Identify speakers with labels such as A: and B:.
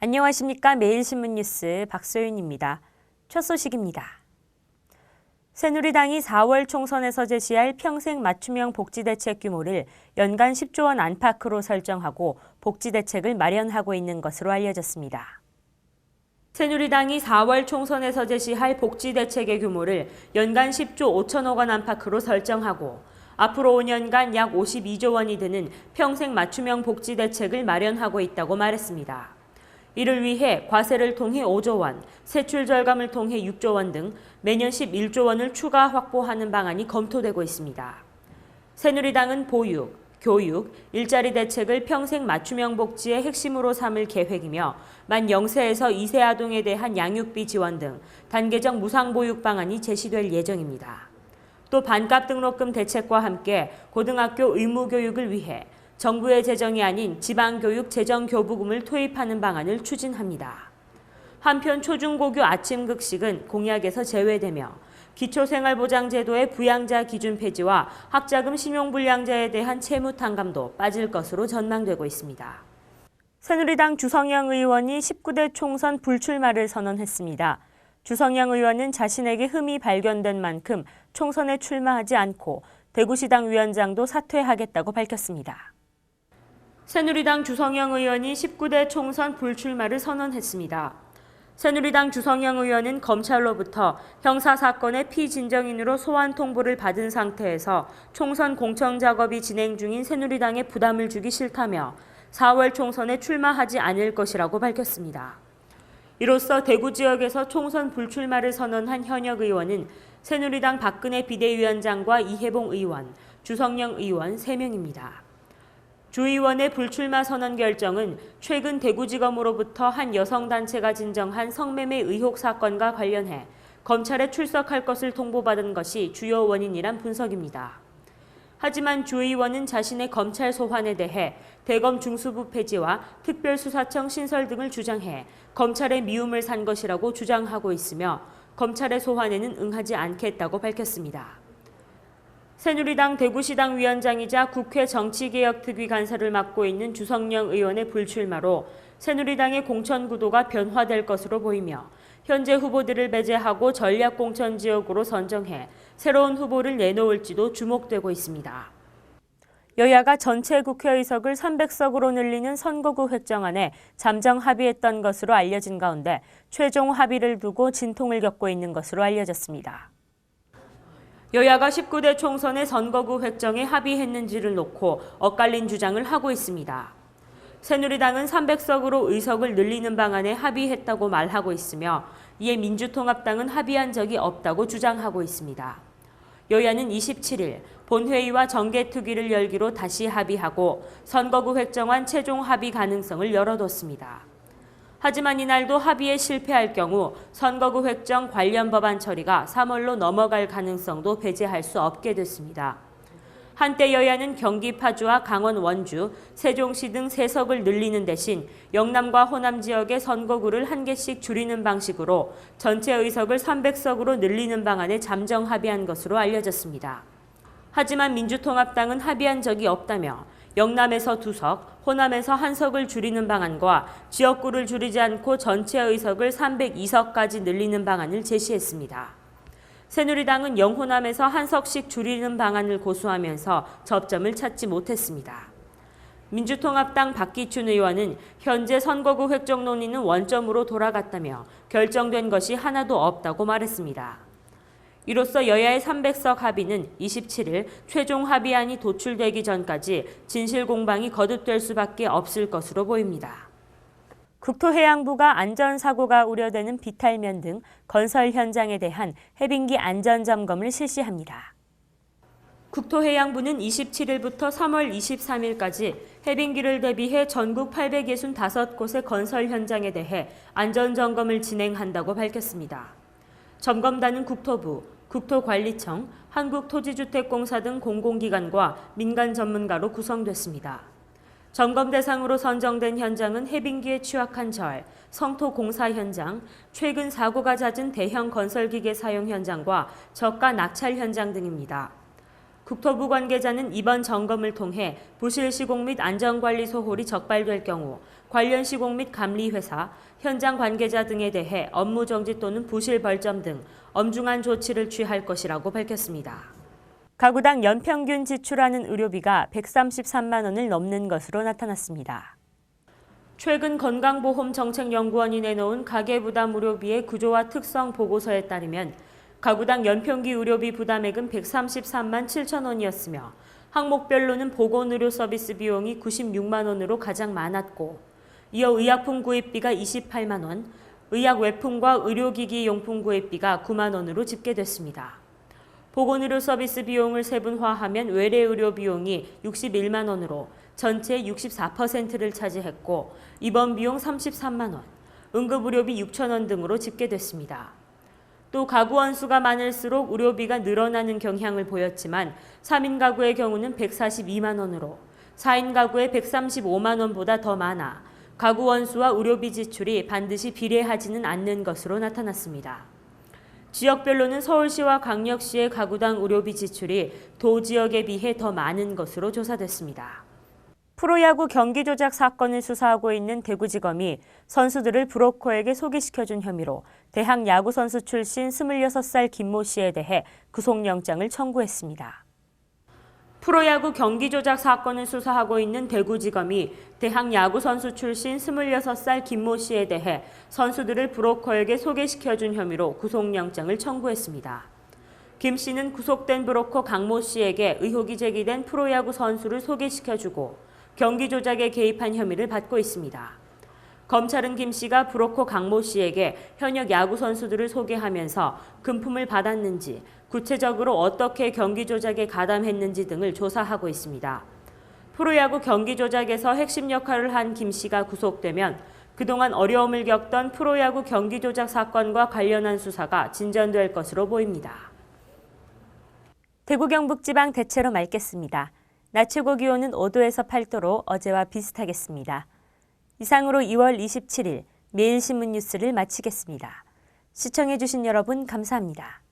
A: 안녕하십니까. 매일신문 뉴스 박소윤입니다. 첫 소식입니다. 새누리당이 4월 총선에서 제시할 평생 맞춤형 복지대책 규모를 연간 10조 원 안팎으로 설정하고 복지대책을 마련하고 있는 것으로 알려졌습니다. 새누리당이 4월 총선에서 제시할 복지대책의 규모를 연간 10조 5천억 원 안팎으로 설정하고 앞으로 5년간 약 52조 원이 드는 평생 맞춤형 복지대책을 마련하고 있다고 말했습니다. 이를 위해 과세를 통해 5조 원, 세출 절감을 통해 6조 원 등 매년 11조 원을 추가 확보하는 방안이 검토되고 있습니다. 새누리당은 보육, 교육, 일자리 대책을 평생 맞춤형 복지의 핵심으로 삼을 계획이며 만 0세에서 2세 아동에 대한 양육비 지원 등 단계적 무상보육 방안이 제시될 예정입니다. 또 반값 등록금 대책과 함께 고등학교 의무교육을 위해 정부의 재정이 아닌 지방교육 재정교부금을 투입하는 방안을 추진합니다. 한편 초중고교 아침급식은 공약에서 제외되며 기초생활보장제도의 부양자 기준 폐지와 학자금 신용불량자에 대한 채무탕감도 빠질 것으로 전망되고 있습니다. 새누리당 주성영 의원이 19대 총선 불출마를 선언했습니다. 주성영 의원은 자신에게 흠이 발견된 만큼 총선에 출마하지 않고 대구시당 위원장도 사퇴하겠다고 밝혔습니다. 새누리당 주성영 의원이 19대 총선 불출마를 선언했습니다. 새누리당 주성영 의원은 검찰로부터 형사사건의 피진정인으로 소환 통보를 받은 상태에서 총선 공천 작업이 진행 중인 새누리당에 부담을 주기 싫다며 4월 총선에 출마하지 않을 것이라고 밝혔습니다. 이로써 대구 지역에서 총선 불출마를 선언한 현역 의원은 새누리당 박근혜 비대위원장과 이해봉 의원, 주성영 의원 3명입니다. 주 의원의 불출마 선언 결정은 최근 대구지검으로부터 한 여성단체가 진정한 성매매 의혹 사건과 관련해 검찰에 출석할 것을 통보받은 것이 주요 원인이란 분석입니다. 하지만 주 의원은 자신의 검찰 소환에 대해 대검 중수부 폐지와 특별수사청 신설 등을 주장해 검찰의 미움을 산 것이라고 주장하고 있으며 검찰의 소환에는 응하지 않겠다고 밝혔습니다. 새누리당 대구시당 위원장이자 국회 정치개혁특위 간사를 맡고 있는 주성영 의원의 불출마로 새누리당의 공천 구도가 변화될 것으로 보이며 현재 후보들을 배제하고 전략공천 지역으로 선정해 새로운 후보를 내놓을지도 주목되고 있습니다. 여야가 전체 국회의석을 300석으로 늘리는 선거구 획정안에 잠정 합의했던 것으로 알려진 가운데 최종 합의를 두고 진통을 겪고 있는 것으로 알려졌습니다. 여야가 19대 총선의 선거구 획정에 합의했는지를 놓고 엇갈린 주장을 하고 있습니다. 새누리당은 300석으로 의석을 늘리는 방안에 합의했다고 말하고 있으며 이에 민주통합당은 합의한 적이 없다고 주장하고 있습니다. 여야는 27일 본회의와 정개특위를 열기로 다시 합의하고 선거구 획정안 최종 합의 가능성을 열어뒀습니다. 하지만 이날도 합의에 실패할 경우 선거구 획정 관련 법안 처리가 3월로 넘어갈 가능성도 배제할 수 없게 됐습니다. 한때 여야는 경기 파주와 강원 원주, 세종시 등 3석을 늘리는 대신 영남과 호남 지역의 선거구를 1개씩 줄이는 방식으로 전체 의석을 300석으로 늘리는 방안에 잠정 합의한 것으로 알려졌습니다. 하지만 민주통합당은 합의한 적이 없다며 영남에서 2석, 호남에서 1석을 줄이는 방안과 지역구를 줄이지 않고 전체 의석을 302석까지 늘리는 방안을 제시했습니다. 새누리당은 영호남에서 1석씩 줄이는 방안을 고수하면서 접점을 찾지 못했습니다. 민주통합당 박기춘 의원은 현재 선거구 획정 논의는 원점으로 돌아갔다며 결정된 것이 하나도 없다고 말했습니다. 이로써 여야의 300석 합의는 27일 최종 합의안이 도출되기 전까지 진실 공방이 거듭될 수밖에 없을 것으로 보입니다. 국토해양부가 안전사고가 우려되는 비탈면 등 건설 현장에 대한 해빙기 안전점검을 실시합니다. 국토해양부는 27일부터 3월 23일까지 해빙기를 대비해 전국 865곳의 건설 현장에 대해 안전점검을 진행한다고 밝혔습니다. 점검단은 국토부, 국토관리청, 한국토지주택공사 등 공공기관과 민간 전문가로 구성됐습니다. 점검 대상으로 선정된 현장은 해빙기에 취약한 절, 성토 공사 현장, 최근 사고가 잦은 대형 건설기계 사용 현장과 저가 낙찰 현장 등입니다. 국토부 관계자는 이번 점검을 통해 부실 시공 및 안전관리 소홀이 적발될 경우 관련 시공 및 감리회사, 현장 관계자 등에 대해 업무 정지 또는 부실 벌점 등 엄중한 조치를 취할 것이라고 밝혔습니다. 가구당 연평균 지출하는 의료비가 133만 원을 넘는 것으로 나타났습니다. 최근 건강보험정책연구원이 내놓은 가계부담 의료비의 구조와 특성 보고서에 따르면 가구당 연평균 의료비 부담액은 133만 7천 원이었으며 항목별로는 보건의료 서비스 비용이 96만 원으로 가장 많았고 이어 의약품 구입비가 28만 원, 의약 외품과 의료기기 용품 구입비가 9만 원으로 집계됐습니다. 보건의료 서비스 비용을 세분화하면 외래의료 비용이 61만 원으로 전체의 64%를 차지했고 입원 비용 33만 원, 응급의료비 6천 원 등으로 집계됐습니다. 또 가구 원수가 많을수록 의료비가 늘어나는 경향을 보였지만 3인 가구의 경우는 142만 원으로 4인 가구의 135만 원보다 더 많아 가구 원수와 의료비 지출이 반드시 비례하지는 않는 것으로 나타났습니다. 지역별로는 서울시와 광역시의 가구당 의료비 지출이 도 지역에 비해 더 많은 것으로 조사됐습니다. 프로야구 경기 조작 사건을 수사하고 있는 대구지검이 선수들을 브로커에게 소개시켜준 혐의로 대학 야구선수 출신 26살 김모 씨에 대해 구속영장을 청구했습니다. 프로야구 경기 조작 사건을 수사하고 있는 대구지검이 대학 야구선수 출신 26살 김모 씨에 대해 선수들을 브로커에게 소개시켜준 혐의로 구속영장을 청구했습니다. 김 씨는 구속된 브로커 강모 씨에게 의혹이 제기된 프로야구 선수를 소개시켜주고 경기 조작에 개입한 혐의를 받고 있습니다. 검찰은 김 씨가 브로커 강모 씨에게 현역 야구 선수들을 소개하면서 금품을 받았는지, 구체적으로 어떻게 경기 조작에 가담했는지 등을 조사하고 있습니다. 프로야구 경기 조작에서 핵심 역할을 한 김 씨가 구속되면 그동안 어려움을 겪던 프로야구 경기 조작 사건과 관련한 수사가 진전될 것으로 보입니다. 대구 경북지방 대체로 맑겠습니다. 낮 최고 기온은 5도에서 8도로 어제와 비슷하겠습니다. 이상으로 2월 27일 매일신문 뉴스를 마치겠습니다. 시청해주신 여러분 감사합니다.